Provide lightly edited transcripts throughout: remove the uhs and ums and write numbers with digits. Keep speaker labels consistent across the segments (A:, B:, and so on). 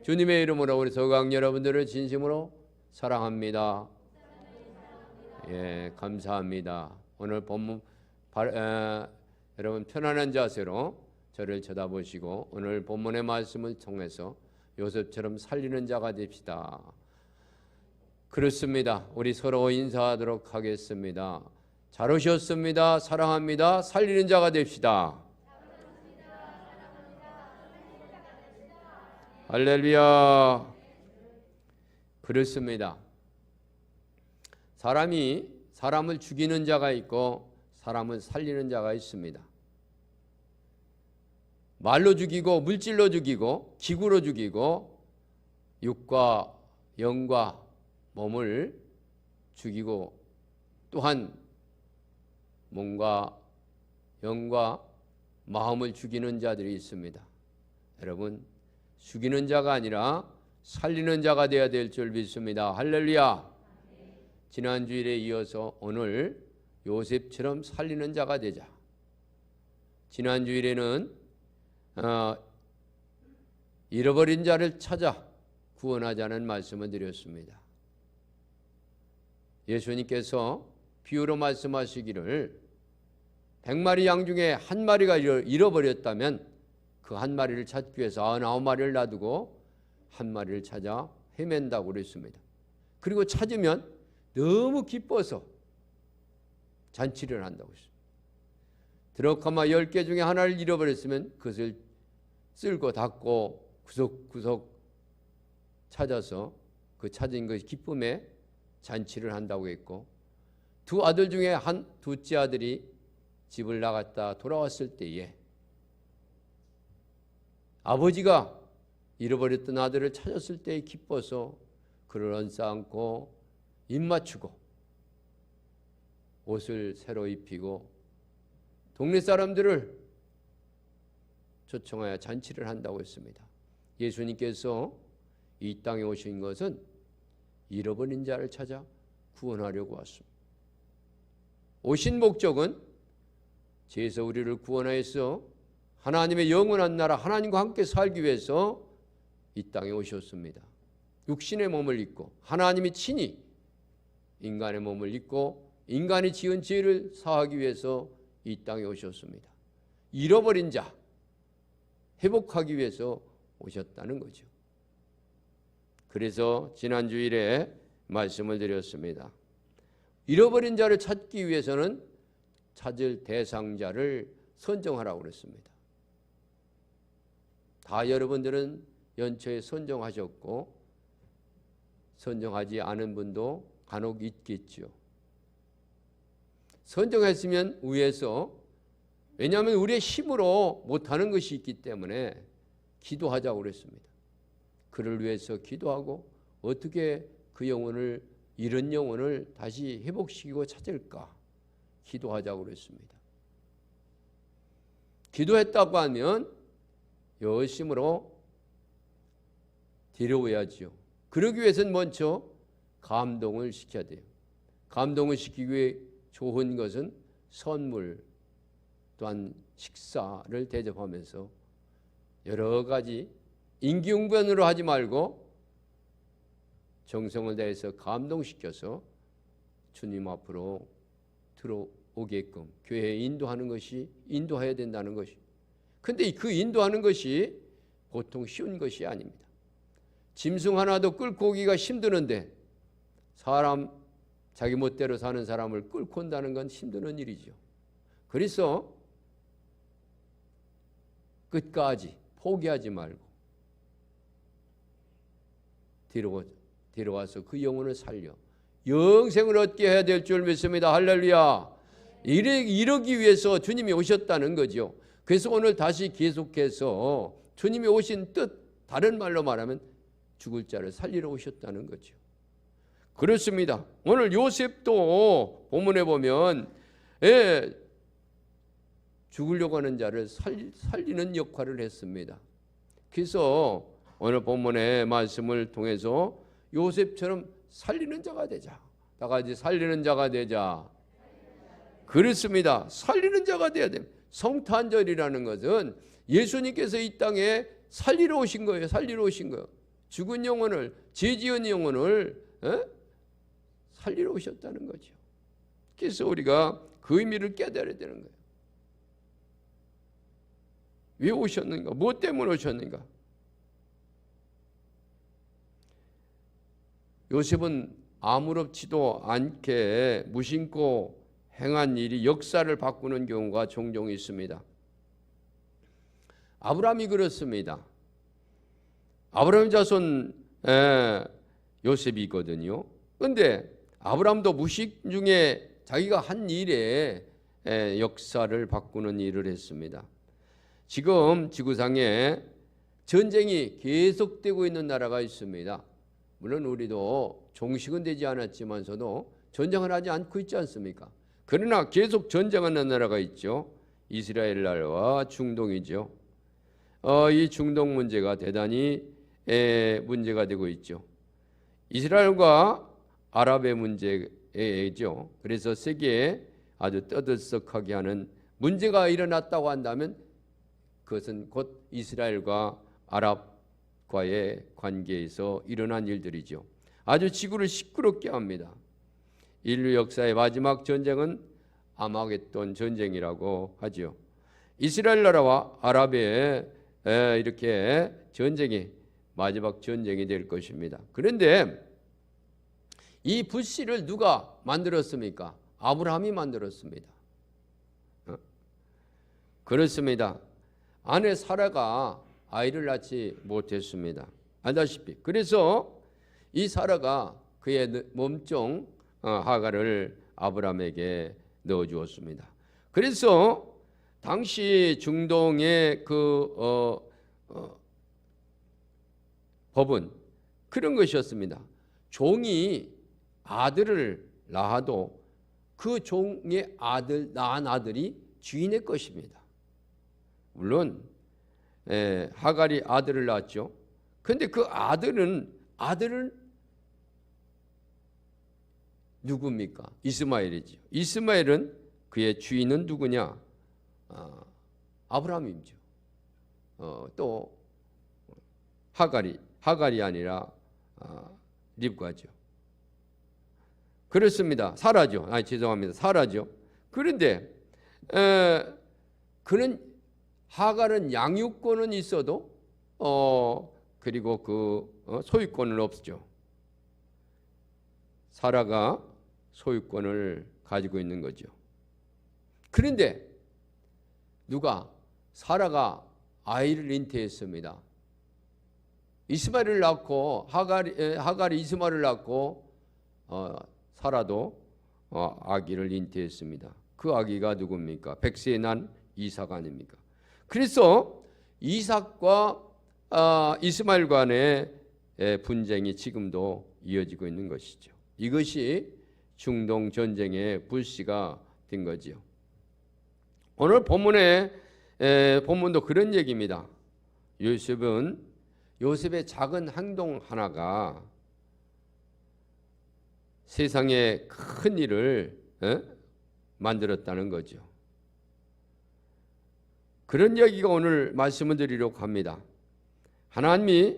A: 주님의 이름으로 우리 서강 여러분들을 진심으로 사랑합니다. 예, 감사합니다. 오늘 본문 여러분 편안한 자세로 저를 쳐다보시고 오늘 본문의 말씀을 통해서 요셉처럼 살리는 자가 됩시다. 그렇습니다. 우리 서로 인사하도록 하겠습니다. 잘 오셨습니다. 사랑합니다. 살리는 자가 됩시다. 할렐루야. 그렇습니다. 사람을 죽이는 자가 있고 사람을 살리는 자가 있습니다. 말로 죽이고 물질로 죽이고 기구로 죽이고 육과 영과 몸을 죽이고 또한 몸과 영과 마음을 죽이는 자들이 있습니다. 여러분, 죽이는 자가 아니라 살리는 자가 되어야 될 줄 믿습니다. 할렐루야. 지난 주일에 이어서 오늘 요셉처럼 살리는 자가 되자. 지난 주일에는 잃어버린 자를 찾아 구원하자는 말씀을 드렸습니다. 예수님께서 비유로 말씀하시기를 100마리 양 중에 한 마리가 잃어버렸다면 그 한 마리를 찾기 위해서 99마리를 놔두고 한 마리를 찾아 헤맨다고 그랬습니다. 그리고 찾으면 너무 기뻐서 잔치를 한다고 했습니다. 드럭하마 10개 중에 하나를 잃어버렸으면 그것을 쓸고 닦고 구석구석 찾아서 그 찾은 것이 기쁨에 잔치를 한다고 했고, 두 아들 중에 둘째 아들이 집을 나갔다 돌아왔을 때에 아버지가 잃어버렸던 아들을 찾았을 때에 기뻐서 그를 얹어안고 입 맞추고 옷을 새로 입히고 동네 사람들을 초청하여 잔치를 한다고 했습니다. 예수님께서 이 땅에 오신 것은 잃어버린 자를 찾아 구원하려고 왔습니다. 오신 목적은 죄에서 우리를 구원하여서 하나님의 영원한 나라 하나님과 함께 살기 위해서 이 땅에 오셨습니다. 육신의 몸을 입고 하나님이 친히 인간의 몸을 입고 인간이 지은 죄를 사하기 위해서 이 땅에 오셨습니다. 잃어버린 자 회복하기 위해서 오셨다는 거죠. 그래서 지난 주일에 말씀을 드렸습니다. 잃어버린 자를 찾기 위해서는 찾을 대상자를 선정하라고 그랬습니다. 다 여러분들은 연초에 선정하셨고 선정하지 않은 분도 간혹 있겠죠. 선정했으면 위에서, 왜냐하면 우리의 힘으로 못하는 것이 있기 때문에 기도하자고 그랬습니다. 그를 위해서 기도하고 어떻게 그 영혼을, 잃은 영혼을 다시 회복시키고 찾을까 기도하자고 그랬습니다. 기도했다고 하면 열심으로 데려와야죠. 그러기 위해서는 먼저 감동을 시켜야 돼요. 감동을 시키기 위해 좋은 것은 선물 또한 식사를 대접하면서 여러 가지 인기응변으로 하지 말고 정성을 다해서 감동시켜서 주님 앞으로 들어오게끔 교회에 인도해야 된다는 것이. 근데 그 인도하는 것이 보통 쉬운 것이 아닙니다. 짐승 하나도 끌고 오기가 힘드는데 자기 멋대로 사는 사람을 끌고 온다는 건 힘든 일이죠. 그래서 끝까지 포기하지 말고 데려와서 그 영혼을 살려 영생을 얻게 해야 될 줄 믿습니다. 할렐루야. 이러기 위해서 주님이 오셨다는 거죠. 그래서 오늘 다시 계속해서 주님이 오신 뜻, 다른 말로 말하면 죽을 자를 살리러 오셨다는 거죠. 그렇습니다. 오늘 요셉도 본문에 보면 죽으려고 하는 자를 살리는 역할을 했습니다. 그래서 오늘 본문의 말씀을 통해서 요셉처럼 살리는 자가 되자. 다 같이 살리는 자가 되자. 그렇습니다. 살리는 자가 되어야 됩니다. 성탄절이라는 것은 예수님께서 이 땅에 살리러 오신 거예요. 살리러 오신 거예요. 죽은 영혼을, 죄 지은 영혼을 살리러 오셨다는 거죠. 그래서 우리가 그 의미를 깨달아야 되는 거예요. 왜 오셨는가? 무엇 때문에 오셨는가? 요셉은 아무렇지도 않게 무심코 행한 일이 역사를 바꾸는 경우가 종종 있습니다. 아브라함이 그렇습니다. 아브라함 자손 요셉이거든요. 그런데 아브라함도 무식 중에 자기가 한 일에 역사를 바꾸는 일을 했습니다. 지금 지구상에 전쟁이 계속되고 있는 나라가 있습니다. 물론 우리도 종식은 되지 않았지만서도 전쟁을 하지 않고 있지 않습니까? 그러나 계속 전쟁하는 나라가 있죠. 이스라엘 나라와 중동이죠. 이 중동 문제가 대단히 문제가 되고 있죠. 이스라엘과 아랍의 문제죠. 그래서 세계에 아주 떠들썩하게 하는 문제가 일어났다고 한다면 그것은 곧 이스라엘과 아랍과의 관계에서 일어난 일들이죠. 아주 지구를 시끄럽게 합니다. 인류 역사의 마지막 전쟁은 아마겟돈 전쟁이라고 하죠. 이스라엘 나라와 아랍의 이렇게 전쟁이 마지막 전쟁이 될 것입니다. 그런데 이 불씨를 누가 만들었습니까? 아브라함이 만들었습니다. 그렇습니다. 아내 사라가 아이를 낳지 못했습니다. 알다시피. 그래서 이 사라가 그의 몸종 하갈을 아브라함에게 넣어주었습니다. 그래서 당시 중동의 그 법은 그런 것이었습니다. 종이 아들을 낳아도 그 종의 낳은 아들이 주인의 것입니다. 물론 하갈이 아들을 낳았죠. 그런데 그 아들은 누굽니까? 이스마엘이죠. 이스마엘은 그의 주인은 누구냐? 아브라함이죠. 또 하갈이 아니라 립과죠. 그렇습니다. 사라죠. 죄송합니다. 사라죠. 그런데 그는 하갈은 양육권은 있어도 그리고 그 소유권은 없죠. 사라가 소유권을 가지고 있는 거죠. 그런데 사라가 아이를 잉태했습니다. 이스마엘을 낳고 하갈이 이스마엘을 낳고 사라도 아기를 잉태했습니다. 그 아기가 누굽니까? 백세에 난 이삭 아닙니까? 그래서 이삭과 이스마엘 간의 분쟁이 지금도 이어지고 있는 것이죠. 이것이 중동 전쟁의 불씨가 된 거지요. 오늘 본문도 그런 얘기입니다. 요셉의 작은 행동 하나가 세상에 큰 일을 만들었다는 거죠. 그런 이야기가 오늘 말씀을 드리려고 합니다. 하나님이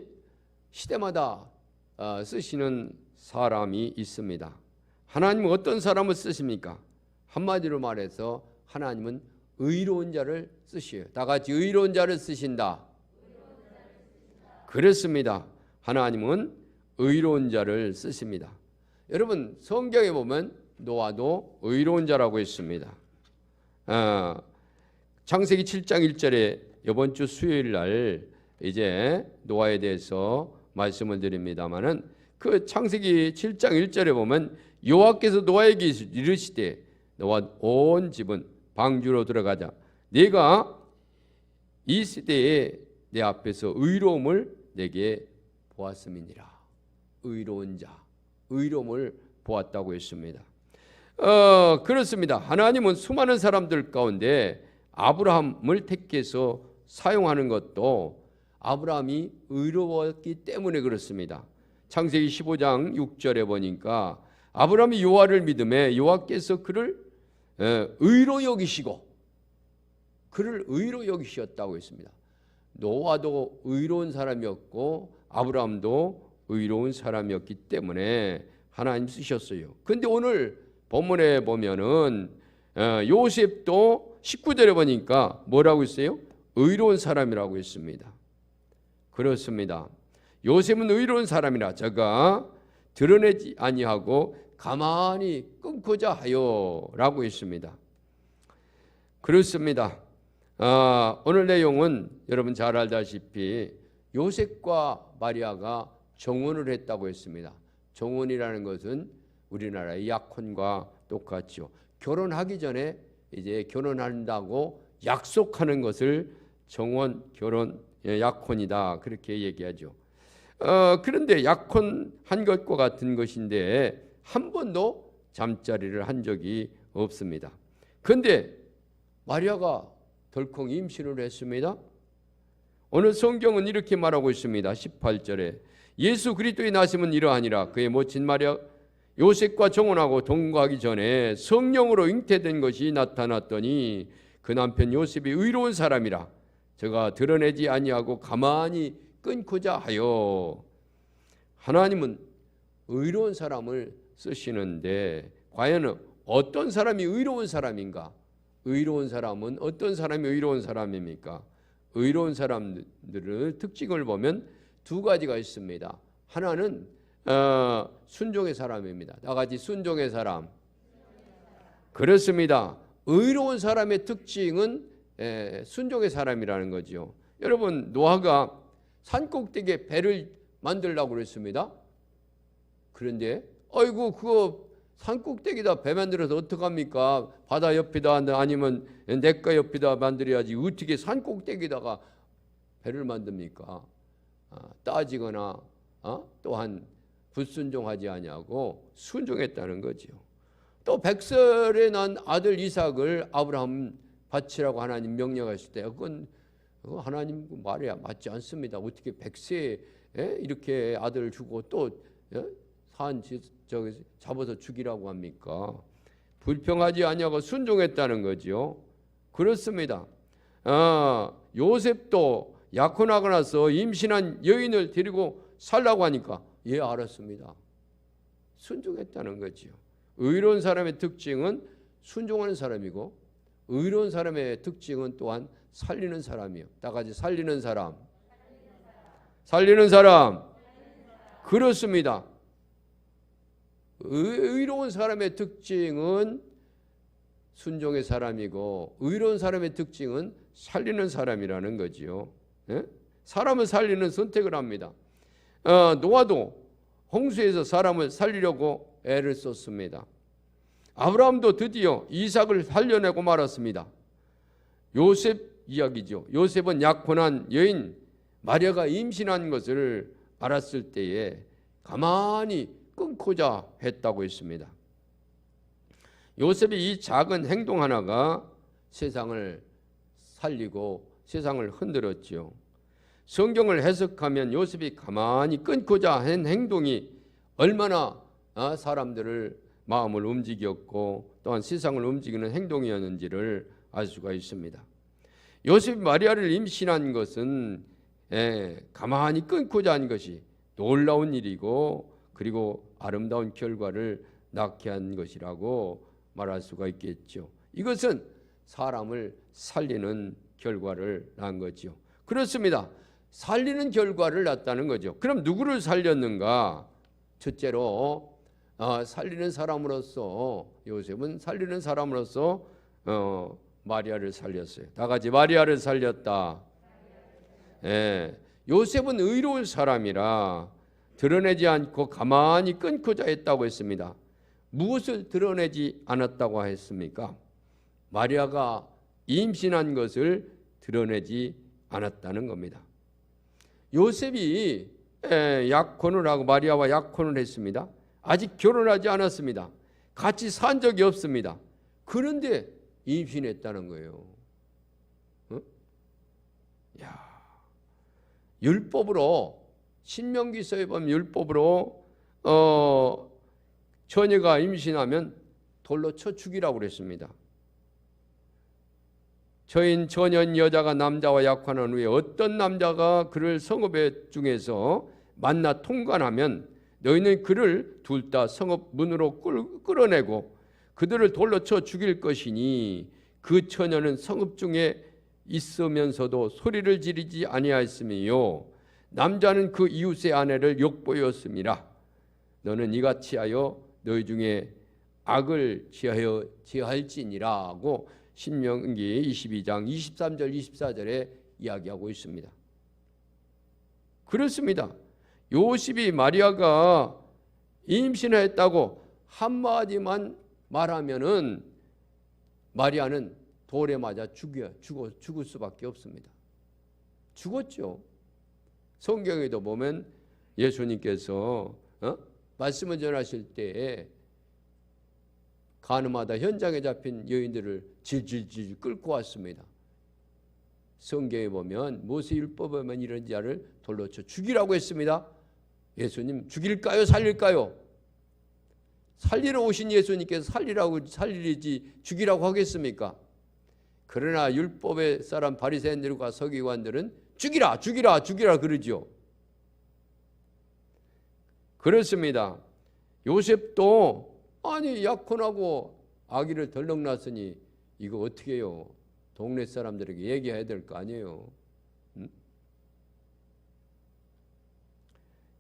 A: 시대마다 쓰시는 사람이 있습니다. 하나님은 어떤 사람을 쓰십니까? 한마디로 말해서 하나님은 의로운 자를 쓰셔요. 다 같이 의로운 자를 쓰신다. 그렇습니다. 하나님은 의로운 자를 쓰십니다. 여러분 성경에 보면 노아도 의로운 자라고 했습니다. 창세기 7장 1절에 이번 주 수요일 날 이제 노아에 대해서 말씀을 드립니다마는 그 창세기 7장 1절에 보면 여호와께서 노아에게 이르시되 너와 온 집은 방주로 들어가자. 네가 이 시대에 내 앞에서 의로움을 내게 보았음이니라. 의로운 자, 의로움을 보았다고 했습니다. 그렇습니다. 하나님은 수많은 사람들 가운데 아브라함을 택해서 사용하는 것도 아브라함이 의로웠기 때문에 그렇습니다. 창세기 15장 6절에 보니까 아브라함이 여호와를 믿음에 여호와께서 그를 의로 여기시고 그를 의로 여기셨다고 했습니다. 노아도 의로운 사람이었고 아브라함도 의로운 사람이었기 때문에 하나님 쓰셨어요. 근데 오늘 본문에 보면은 요셉도 19절에 보니까 뭐라고 했어요? 의로운 사람이라고 했습니다. 그렇습니다. 요셉은 의로운 사람이라 저가 드러내지 아니하고 가만히 끊고자 하여라고 했습니다. 그렇습니다. 오늘 내용은 여러분 잘 알다시피 요셉과 마리아가 정혼을 했다고 했습니다. 정혼이라는 것은 우리나라의 약혼과 똑같죠. 결혼하기 전에 이제 결혼한다고 약속하는 것을 정혼, 결혼, 약혼이다 그렇게 얘기하죠. 그런데 약혼한 것과 같은 것인데 한 번도 잠자리를 한 적이 없습니다. 그런데 마리아가 덜컥 임신을 했습니다. 오늘 성경은 이렇게 말하고 있습니다. 18절에 예수 그리스도의 나심은 이러하니라. 그의 모친 마리아 요셉과 정혼하고 동거하기 전에 성령으로 잉태된 것이 나타났더니 그 남편 요셉이 의로운 사람이라 저가 드러내지 아니하고 가만히 끊고자 하여. 하나님은 의로운 사람을 쓰시는데 과연 어떤 사람이 의로운 사람인가? 의로운 사람은 어떤 사람이 의로운 사람입니까? 의로운 사람들의 특징을 보면 두 가지가 있습니다. 하나는 순종의 사람입니다. 다 같이 순종의 사람. 그렇습니다. 의로운 사람의 특징은 순종의 사람이라는 거죠. 여러분 노아가 산꼭대기에 배를 만들려고 그랬습니다. 그런데 아이고 그거 산꼭대기다 배 만들어서 어떡합니까? 바다 옆에다 아니면 냇가 옆에다 만들어야지 어떻게 산꼭대기다가 배를 만듭니까? 따지거나 또한 불순종하지 아니하고 순종했다는 거죠. 또 백설에 난 아들 이삭을 아브라함 바치라고 하나님 명령하실 때 그건 하나님 말이 맞지 않습니다. 어떻게 백세에 이렇게 아들을 주고 또 잡아서 죽이라고 합니까? 불평하지 아니하고 순종했다는 거죠. 그렇습니다. 요셉도 약혼하고 나서 임신한 여인을 데리고 살라고 하니까 알았습니다. 순종했다는 거죠. 의로운 사람의 특징은 순종하는 사람이고 의로운 사람의 특징은 또한 살리는 사람이요. 다 같이 살리는 사람. 살리는 사람. 그렇습니다. 의로운 사람의 특징은 순종의 사람이고 의로운 사람의 특징은 살리는 사람이라는 거지요. 사람을 살리는 선택을 합니다. 노아도 홍수에서 사람을 살리려고 애를 썼습니다. 아브라함도 드디어 이삭을 살려내고 말았습니다. 요셉 이야기죠. 요셉은 약혼한 여인 마리아가 임신한 것을 알았을 때에 가만히 끊고자 했다고 했습니다. 요셉의 이 작은 행동 하나가 세상을 살리고 세상을 흔들었죠. 성경을 해석하면 요셉이 가만히 끊고자 한 행동이 얼마나 사람들을 마음을 움직였고 또한 세상을 움직이는 행동이었는지를 알 수가 있습니다. 요셉이 마리아를 임신한 것은 가만히 끊고자 한 것이 놀라운 일이고 그리고 아름다운 결과를 낳게 한 것이라고 말할 수가 있겠죠. 이것은 사람을 살리는 결과를 낳은 거죠. 그렇습니다. 살리는 결과를 낳았다는 거죠. 그럼 누구를 살렸는가? 첫째로 살리는 사람으로서 요셉은 살리는 사람으로서 마리아를 살렸어요. 다 같이 마리아를 살렸다. 요셉은 의로운 사람이라 드러내지 않고 가만히 끊고자 했다고 했습니다. 무엇을 드러내지 않았다고 했습니까? 마리아가 임신한 것을 드러내지 않았다는 겁니다. 요셉이 약혼을 하고 마리아와 약혼을 했습니다. 아직 결혼하지 않았습니다. 같이 산 적이 없습니다. 그런데 임신했다는 거예요. 율법으로 신명기서에 보면 율법으로 처녀가 임신하면 돌로 쳐 죽이라고 그랬습니다. 처녀인 여자가 남자와 약혼한 후에 어떤 남자가 그를 성읍에 중에서 만나 통관하면 너희는 그를 둘 다 성읍 문으로 끌어내고 그들을 돌로 쳐 죽일 것이니 그 처녀는 성읍 중에 있으면서도 소리를 지르지 아니하였으며 남자는 그 이웃의 아내를 욕보였음이라. 너는 이같이 하여 너희 중에 악을 지어할지니라 하고 신명기 22장 23절 24절에 이야기하고 있습니다. 그렇습니다. 요셉이 마리아가 임신했다고 한마디만 말하면은 마리아는 돌에 맞아 죽을 수밖에 없습니다. 죽었죠. 성경에도 보면 예수님께서 말씀을 전하실 때에 가늠하다 현장에 잡힌 여인들을 질질질 끌고 왔습니다. 성경에 보면 모세율법에 보면 이런 자를 돌로 쳐 죽이라고 했습니다. 예수님 죽일까요? 살릴까요? 살리러 오신 예수님께서 살리지 죽이라고 하겠습니까? 그러나 율법의 사람 바리새인들과 서기관들은 죽이라 그러죠. 그렇습니다. 요셉도 아니 약혼하고 아기를 덜렁 낳았으니 이거 어떻게 해요? 동네 사람들에게 얘기해야 될 거 아니에요.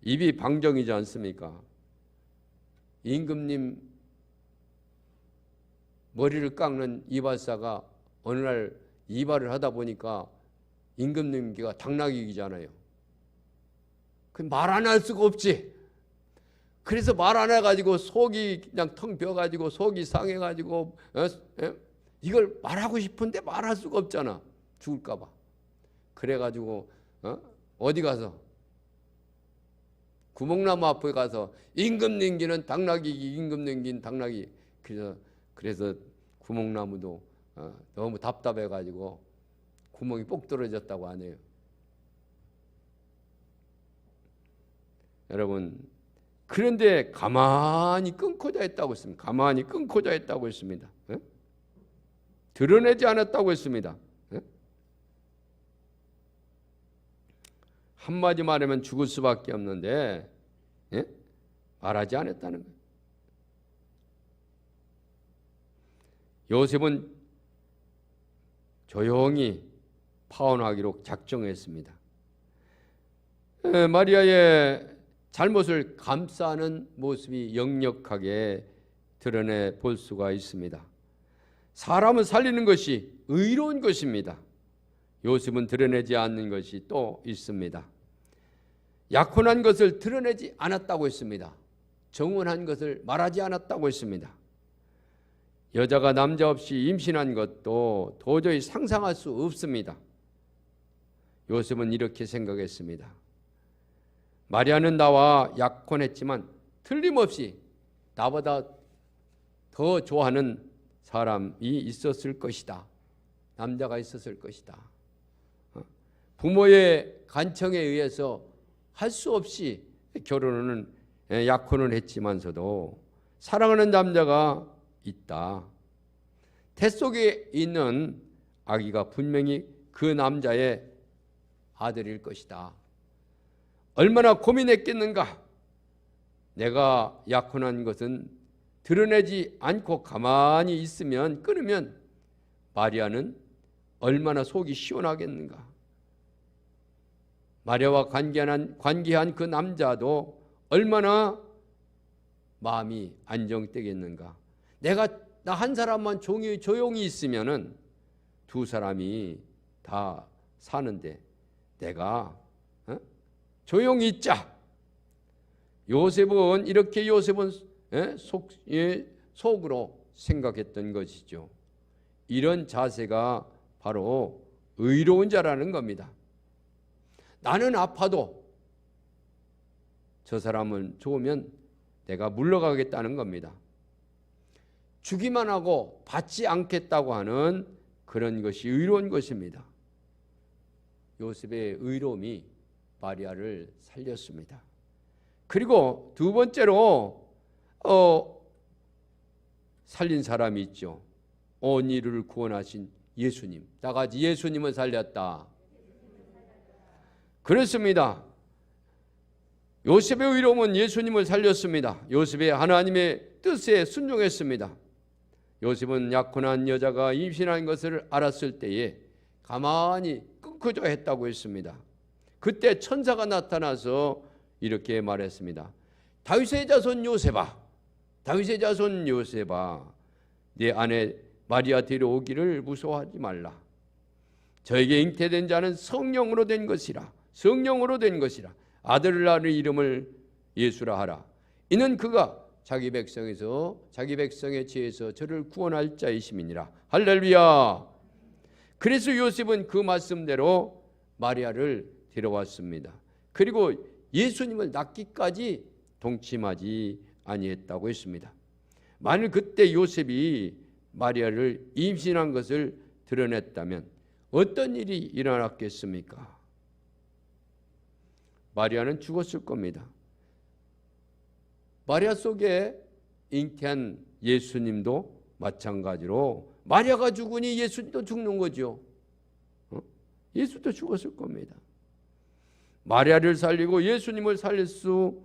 A: 입이 방정이지 않습니까? 임금님 머리를 깎는 이발사가 어느 날 이발을 하다 보니까 임금님께가 당나귀잖아요. 말 안 할 수가 없지. 그래서 말 안 해가지고 속이 그냥 텅 비어가지고 속이 상해가지고 이걸 말하고 싶은데 말할 수가 없잖아. 죽을까봐. 그래가지고 어디 가서 구멍나무 앞에 가서 임금님기는 당나귀, 임금님기는 당나귀. 그래서 구멍나무도 너무 답답해가지고 구멍이 뽁 떨어졌다고 하네요. 여러분, 그런데 가만히 끊고자 했다고 했습니다. 가만히 끊고자 했다고 했습니다. 드러내지 않았다고 했습니다. 한마디 말하면 죽을 수밖에 없는데 말하지 않았다는 거예요. 요셉은 조용히 파혼하기로 작정했습니다. 마리아의 잘못을 감싸는 모습이 역력하게 드러내 볼 수가 있습니다. 사람을 살리는 것이 의로운 것입니다. 요셉은 드러내지 않는 것이 또 있습니다. 약혼한 것을 드러내지 않았다고 했습니다. 정혼한 것을 말하지 않았다고 했습니다. 여자가 남자 없이 임신한 것도 도저히 상상할 수 없습니다. 요셉은 이렇게 생각했습니다. 마리아는 나와 약혼했지만 틀림없이 나보다 더 좋아하는 사람이 있었을 것이다. 남자가 있었을 것이다. 부모의 간청에 의해서 할 수 없이 결혼은 약혼을 했지만서도 사랑하는 남자가 있다. 태 속에 있는 아기가 분명히 그 남자의 아들일 것이다. 얼마나 고민했겠는가. 내가 약혼한 것은 드러내지 않고 가만히 있으면 끊으면 마리아는 얼마나 속이 시원하겠는가. 마리아와 관계한 그 남자도 얼마나 마음이 안정되겠는가. 나 한 사람만 조용히 있으면은 두 사람이 다 사는데 내가 조용히 있자. 요셉은 속으로 생각했던 것이죠. 이런 자세가 바로 의로운 자라는 겁니다. 나는 아파도 저 사람은 좋으면 내가 물러가겠다는 겁니다. 주기만 하고 받지 않겠다고 하는 그런 것이 의로운 것입니다. 요셉의 의로움이 마리아를 살렸습니다. 그리고 두 번째로 살린 사람이 있죠. 온 인류를 구원하신 예수님. 다 같이 예수님을 살렸다. 그렇습니다. 요셉의 의로움은 예수님을 살렸습니다. 요셉의 하나님의 뜻에 순종했습니다. 요셉은 약혼한 여자가 임신한 것을 알았을 때에 가만히 끊고자 했다고 했습니다. 그때 천사가 나타나서 이렇게 말했습니다. 다윗의 자손 요셉아, 다윗의 자손 요셉아, 내 아내 마리아 데려오기를 무서워하지 말라. 저에게 잉태된 자는 성령으로 된 것이라, 성령으로 된 것이라. 아들을 낳는 이름을 예수라 하라. 이는 그가 자기 백성에서, 자기 백성의 지에서 저를 구원할 자이심이니라. 할렐루야. 그래서 요셉은 그 말씀대로 마리아를 데려왔습니다. 그리고 예수님을 낳기까지 동침하지 아니했다고 했습니다. 만일 그때 요셉이 마리아를 임신한 것을 드러냈다면 어떤 일이 일어났겠습니까? 마리아는 죽었을 겁니다. 마리아 속에 잉태한 예수님도 마찬가지로 마리아가 죽으니 예수님도 죽는 거죠. 예수도 죽었을 겁니다. 마리아를 살리고 예수님을 살릴 수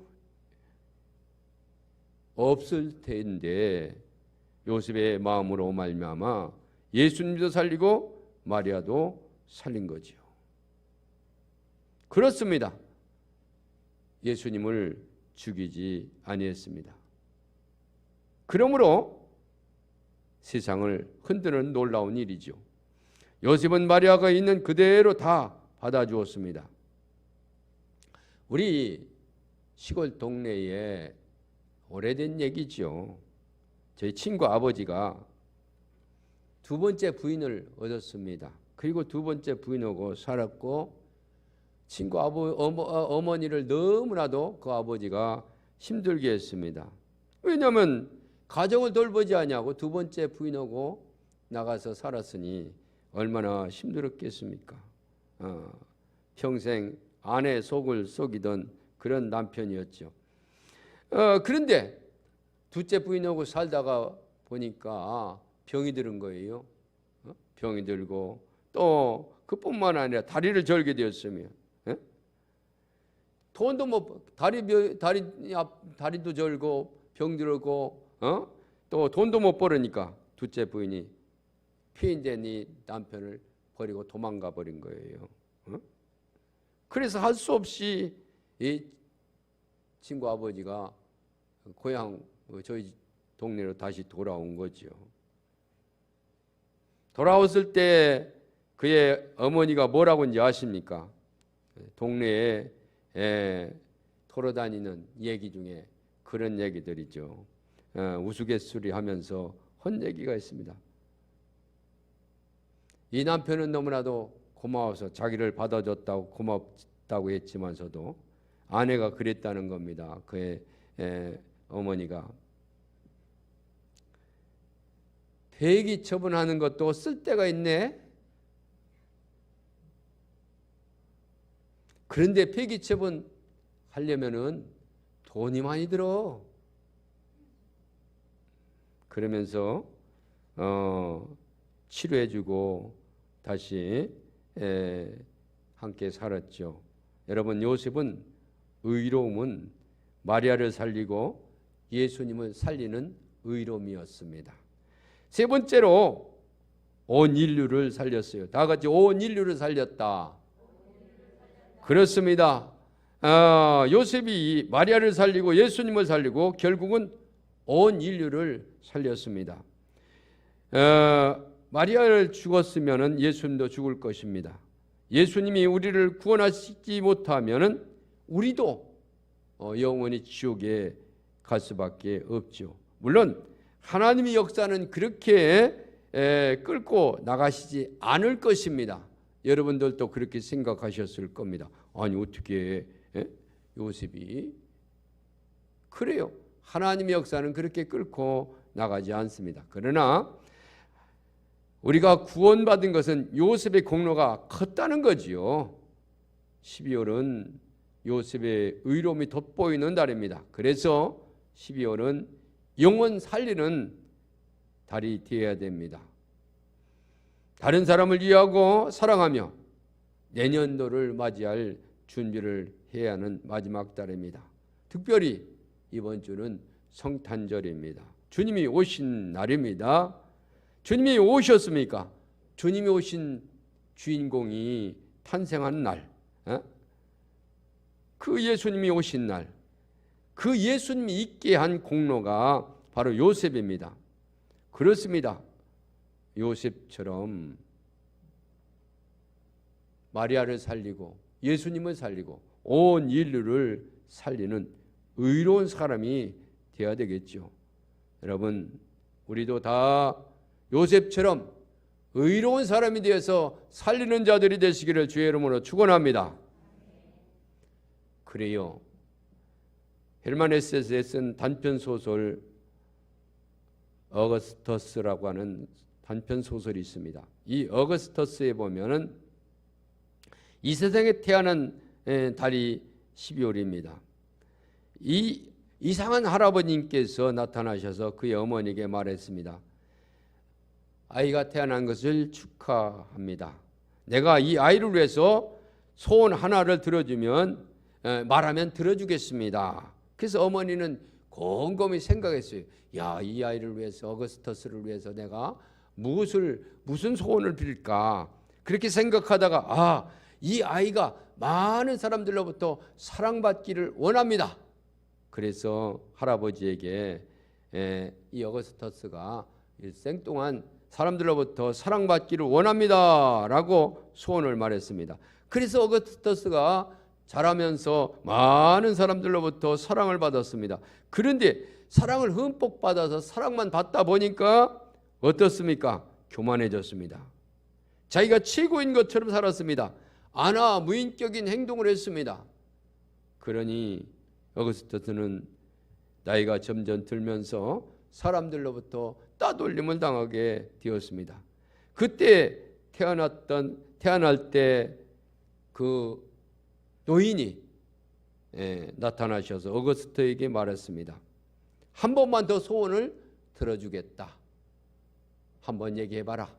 A: 없을 텐데 요셉의 마음으로 말미암아 예수님도 살리고 마리아도 살린 거죠. 그렇습니다. 예수님을 죽이지 아니했습니다. 그러므로 세상을 흔드는 놀라운 일이죠. 요셉은 마리아가 있는 그대로 다 받아주었습니다. 우리 시골 동네에 오래된 얘기죠. 저희 친구 아버지가 두 번째 부인을 얻었습니다. 그리고 두 번째 부인하고 살았고 친구 어머니를 너무나도 그 아버지가 힘들게 했습니다. 왜냐하면 가정을 돌보지 않냐고 두 번째 부인하고 나가서 살았으니 얼마나 힘들었겠습니까? 평생 아내 속을 속이던 그런 남편이었죠. 그런데 둘째 부인하고 살다가 보니까 병이 들은 거예요. 병이 들고 또 그뿐만 아니라 다리를 절게 되었으며 돈도 뭐 다리도 절고 병들고 또 돈도 못 벌으니까 둘째 부인이 피인된 이 남편을 버리고 도망가 버린 거예요. 그래서 할 수 없이 이 친구 아버지가 고향 저희 동네로 다시 돌아온 거죠. 돌아왔을 때 그의 어머니가 뭐라고 했는지 아십니까? 동네에 돌아다니는 얘기 중에 그런 얘기들이죠. 우스갯소리 하면서 헛 얘기가 있습니다. 이 남편은 너무나도 고마워서 자기를 받아줬다고 고맙다고 했지만서도 아내가 그랬다는 겁니다. 그의 어머니가 폐기 처분하는 것도 쓸데가 있네. 그런데 폐기 처분 하려면은 돈이 많이 들어. 그러면서 치료해주고 다시 함께 살았죠. 여러분, 요셉은 의로움은 마리아를 살리고 예수님을 살리는 의로움이었습니다. 세 번째로 온 인류를 살렸어요. 다 같이 온 인류를 살렸다. 그렇습니다. 요셉이 마리아를 살리고 예수님을 살리고 결국은 온 인류를 살렸습니다. 마리아를 죽었으면 예수님도 죽을 것입니다. 예수님이 우리를 구원하시지 못하면 우리도 영원히 지옥에 갈 수밖에 없죠. 물론 하나님의 역사는 그렇게 끌고 나가시지 않을 것입니다. 여러분들도 그렇게 생각하셨을 겁니다. 아니 어떻게 요셉이 그래요. 하나님의 역사는 그렇게 끌고 나가지 않습니다. 그러나 우리가 구원받은 것은 요셉의 공로가 컸다는 거지요. 12월은 요셉의 의로움이 돋보이는 달입니다. 그래서 12월은 영원 살리는 달이 되어야 됩니다. 다른 사람을 이해하고 사랑하며 내년도를 맞이할 준비를 해야 하는 마지막 달입니다. 특별히 이번 주는 성탄절입니다. 주님이 오신 날입니다. 주님이 오셨습니까? 주님이 오신 주인공이 탄생한 날, 그 예수님이 오신 날, 그 예수님이 있게 한 공로가 바로 요셉입니다. 그렇습니다. 요셉처럼 마리아를 살리고 예수님을 살리고 온 인류를 살리는 의로운 사람이 되어야 되겠죠. 여러분, 우리도 다 요셉처럼 의로운 사람이 되어서 살리는 자들이 되시기를 주의 이름으로 축원합니다. 그래요. 헤르만 헤세에 쓴 단편 소설 어거스터스라고 하는 단편 소설이 있습니다. 이 어거스터스에 보면은 이 세상에 태어난 달이 12월입니다. 이 이상한 할아버님께서 나타나셔서 그의 어머니에게 말했습니다. 아이가 태어난 것을 축하합니다. 내가 이 아이를 위해서 소원 하나를 들어주면 말하면 들어주겠습니다. 그래서 어머니는 곰곰이 생각했어요. 야, 이 아이를 위해서, 어거스터스를 위해서 내가 무슨 소원을 빌까? 그렇게 생각하다가 이 아이가 많은 사람들로부터 사랑받기를 원합니다. 그래서 할아버지에게 이 어거스터스가 일생 동안 사람들로부터 사랑받기를 원합니다 라고 소원을 말했습니다. 그래서 어거스터스가 자라면서 많은 사람들로부터 사랑을 받았습니다. 그런데 사랑을 흠뻑 받아서 사랑만 받다 보니까 어떻습니까? 교만해졌습니다. 자기가 최고인 것처럼 살았습니다. 무인격인 행동을 했습니다. 그러니 어거스터스는 나이가 점점 들면서 사람들로부터 따돌림을 당하게 되었습니다. 그때 태어날 때 그 노인이 나타나셔서 어거스터에게 말했습니다. 한 번만 더 소원을 들어주겠다. 한번 얘기해봐라.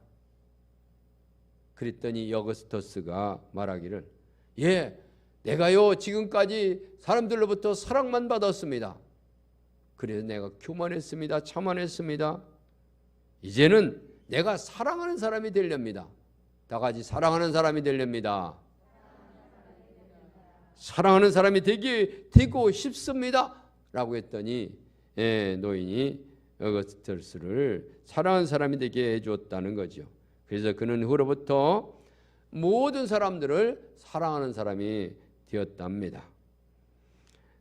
A: 그랬더니 어거스터스가 말하기를 내가요 지금까지 사람들로부터 사랑만 받았습니다. 그래서 내가 교만했습니다. 자만했습니다. 이제는 내가 사랑하는 사람이 되렵니다. 다 같이 사랑하는 사람이 되렵니다. 사랑하는 사람이 되고 싶습니다 라고 했더니 노인이 어거스터스를 사랑하는 사람이 되게 해주었다는 거죠. 그래서 그는 후로부터 모든 사람들을 사랑하는 사람이 되었답니다.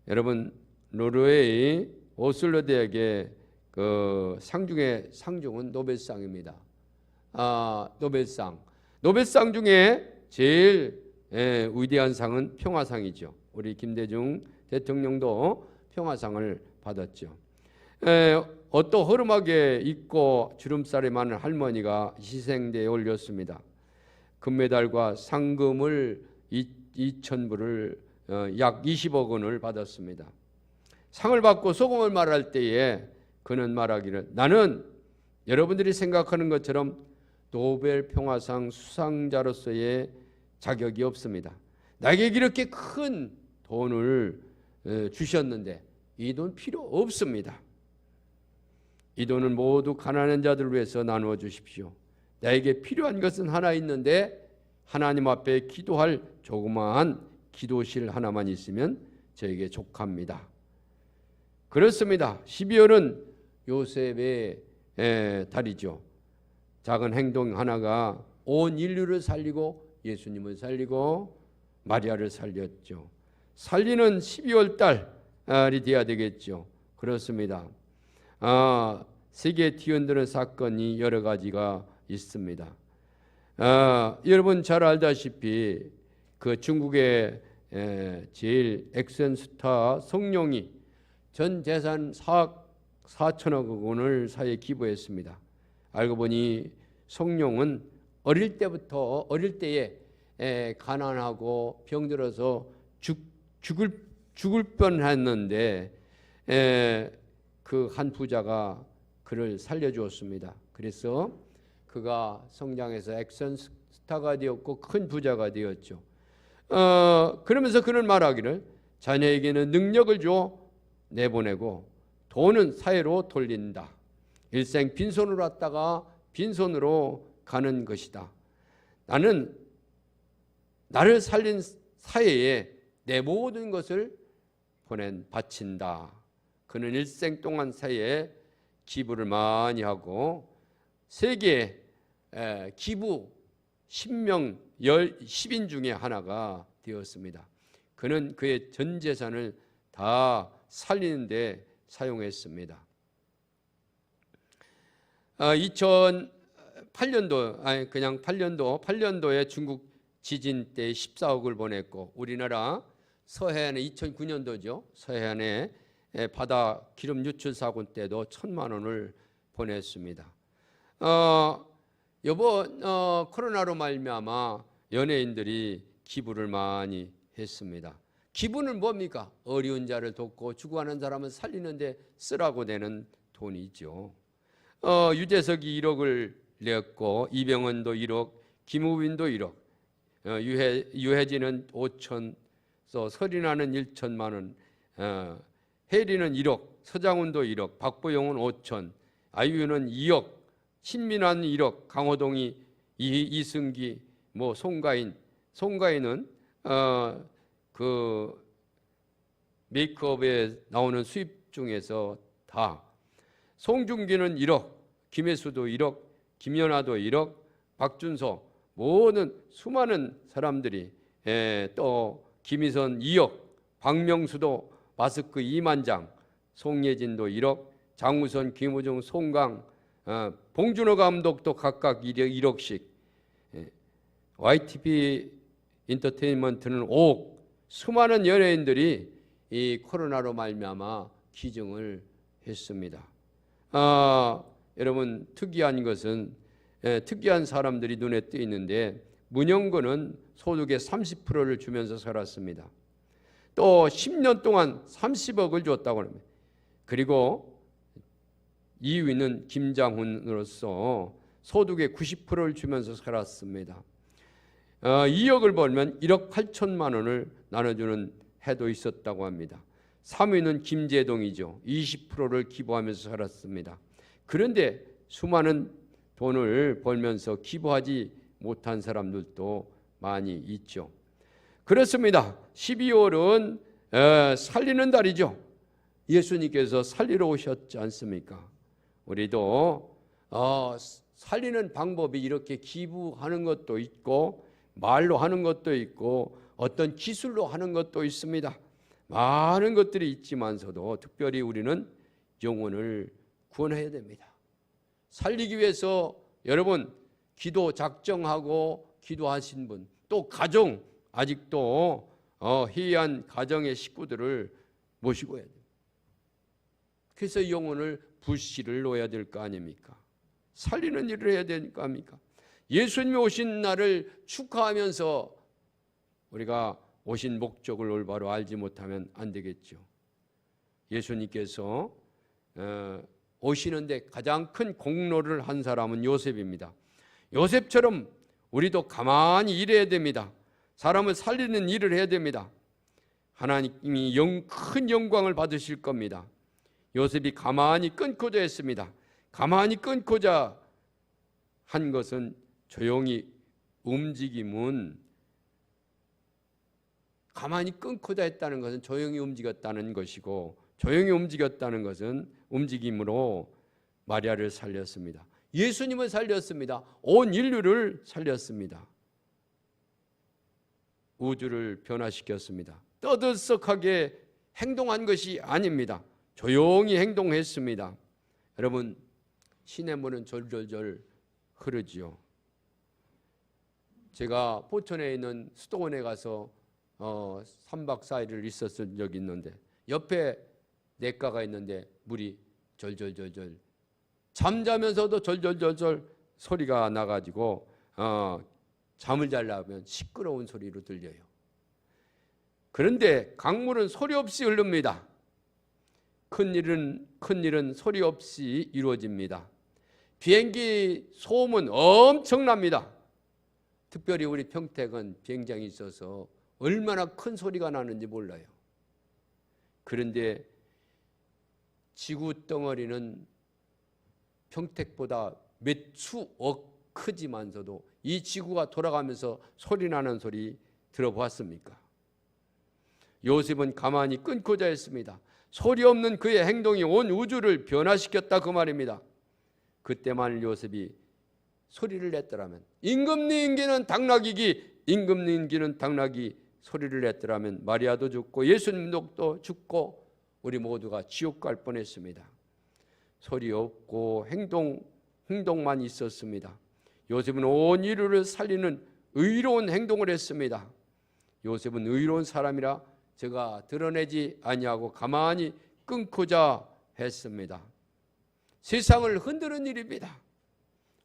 A: 여러분, 노르웨이 오슬로 대학의 그 상 중에 상중은 노벨상입니다. 노벨상 중에 제일 위대한 상은 평화상이죠. 우리 김대중 대통령도 평화상을 받았죠. 어떤 허름하게 입고 주름살이 많은 할머니가 희생대에 올렸습니다. 금메달과 상금을 2,000불을 약 20억 원을 받았습니다. 상을 받고 소감을 말할 때에 그는 말하기를 나는 여러분들이 생각하는 것처럼 노벨 평화상 수상자로서의 자격이 없습니다. 나에게 이렇게 큰 돈을 주셨는데 이 돈 필요 없습니다. 이 돈은 모두 가난한 자들을 위해서 나누어 주십시오. 나에게 필요한 것은 하나 있는데 하나님 앞에 기도할 조그마한 기도실 하나만 있으면 저에게 족합니다. 그렇습니다. 12월은 요셉의 달이죠. 작은 행동 하나가 온 인류를 살리고 예수님을 살리고 마리아를 살렸죠. 살리는 12월 달이 되어야 되겠죠. 그렇습니다. 세계에 뒤흔드는 사건이 여러 가지가 있습니다. 여러분 잘 알다시피 그 중국의 제일 액션 스타 성룡이 전 재산 4천억 원을 사회에 기부했습니다. 알고 보니 성룡은 어릴 때에 가난하고 병들어서 죽을 뻔했는데 그 한 부자가 그를 살려주었습니다. 그래서 그가 성장해서 액션 스타가 되었고 큰 부자가 되었죠. 그러면서 그는 말하기를 자녀에게는 능력을 줘 내보내고 돈은 사회로 돌린다. 일생 빈손으로 왔다가 빈손으로 가는 것이다. 나는 나를 살린 사회에 내 모든 것을 바친다. 그는 일생 동안 사회에 기부를 많이 하고 세계 기부 10명 10인 중에 하나가 되었습니다. 그는 그의 전 재산을 다 살리는 데 사용했습니다. 2008년도에 중국 지진 때 14억을 보냈고 우리나라 서해안에 2009년도죠. 서해안에 바다 기름 유출 사고 때도 1,000만 원을 보냈습니다. 이번 코로나로 말미암아 연예인들이 기부를 많이 했습니다. 기부는 뭡니까? 어려운 자를 돕고 죽어가는 사람을 살리는데 쓰라고 내는 돈이죠. 유재석이 1억을 냈고 이병헌도 1억, 김우빈도 1억, 유해진은 5천, 서린아는 1천만 원, 혜리는 1억, 서장훈도 1억, 박보영은 5천, 아이유는 2억, 신민환 1억, 강호동이 이승기, 송가인은 그 메이크업에 나오는 수입 중에서 다, 송중기는 1억, 김혜수도 1억, 김연아도 1억, 박준서, 모든 수많은 사람들이 또 김희선 2억, 박명수도 마스크 2만 장, 송예진도 1억, 장우선, 김우중, 송강, 봉준호 감독도 각각 1억씩, YTV 인터테인먼트는 5억, 수많은 연예인들이 이 코로나로 말미암아 기증을 했습니다. 여러분 특이한 것은 특이한 사람들이 눈에 띄는데 문영근은 소득의 30%를 주면서 살았습니다. 또 10년 동안 30억을 줬다고 합니다. 그리고 2위는 김장훈으로서 소득의 90%를 주면서 살았습니다. 2억을 벌면 1억 8천만 원을 나눠주는 해도 있었다고 합니다. 3위는 김재동이죠. 20%를 기부하면서 살았습니다. 그런데 수많은 돈을 벌면서 기부하지 못한 사람들도 많이 있죠. 그렇습니다. 12월은 살리는 달이죠. 예수님께서 살리러 오셨지 않습니까? 우리도 살리는 방법이 이렇게 기부하는 것도 있고 말로 하는 것도 있고 어떤 기술로 하는 것도 있습니다. 많은 것들이 있지만서도 특별히 우리는 영혼을 구원해야 됩니다. 살리기 위해서 여러분 기도 작정하고 기도하신 분, 또 가정 아직도 희귀한 가정의 식구들을 모시고 해야 됩니다. 그래서 영혼을 불씨를 놓아야 될 거 아닙니까? 살리는 일을 해야 될 거 아닙니까? 예수님이 오신 날을 축하하면서 우리가 오신 목적을 올바로 알지 못하면 안 되겠죠. 예수님께서 오시는데 가장 큰 공로를 한 사람은 요셉입니다. 요셉처럼 우리도 가만히 일해야 됩니다. 사람을 살리는 일을 해야 됩니다. 하나님이 큰 영광을 받으실 겁니다. 요셉이 가만히 끊고자 했습니다. 가만히 끊고자 한 것은 조용히 움직임은 가만히 끊고자 했다는 것은 조용히 움직였다는 것이고 조용히 움직였다는 것은 움직임으로 마리아를 살렸습니다. 예수님을 살렸습니다. 온 인류를 살렸습니다. 우주를 변화시켰습니다. 떠들썩하게 행동한 것이 아닙니다. 조용히 행동했습니다. 여러분 시냇물은 졸졸졸 흐르지요. 제가 포천에 있는 수도원에 가서 3박 4일을 있었을 적이 있는데 옆에 냇가가 있는데 물이 절절절절 잠자면서도 절절절절 소리가 나가지고 잠을 자려면 시끄러운 소리로 들려요. 그런데 강물은 소리 없이 흐릅니다. 큰일은 소리 없이 이루어집니다. 비행기 소음은 엄청납니다. 특별히 우리 평택은 비행장이 있어서 얼마나 큰 소리가 나는지 몰라요. 그런데 지구 덩어리는 평택보다 몇 수억 크지만서도 이 지구가 돌아가면서 소리나는 소리 들어보았습니까? 요셉은 가만히 끊고자 했습니다. 소리 없는 그의 행동이 온 우주를 변화시켰다 그 말입니다. 그때만 요셉이 소리를 냈더라면, 임금님께는 당나귀기, 임금님께는 당나귀 소리를 냈더라면 마리아도 죽고 예수님도 죽고 우리 모두가 지옥 갈 뻔했습니다. 소리 없고 행동만 있었습니다. 요셉은 온 인류를 살리는 의로운 행동을 했습니다. 요셉은 의로운 사람이라 제가 드러내지 아니하고 가만히 끊고자 했습니다. 세상을 흔드는 일입니다.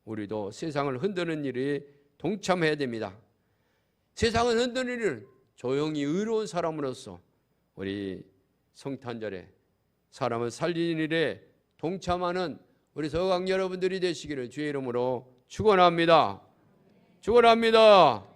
A: 우리도 세상을 흔드는 일에 동참해야 됩니다. 세상을 흔드는 일은 조용히 의로운 사람으로서 우리 성탄절에 사람을 살리는 일에 동참하는 우리 서강 여러분들이 되시기를 주의 이름으로 축원합니다. 축원합니다.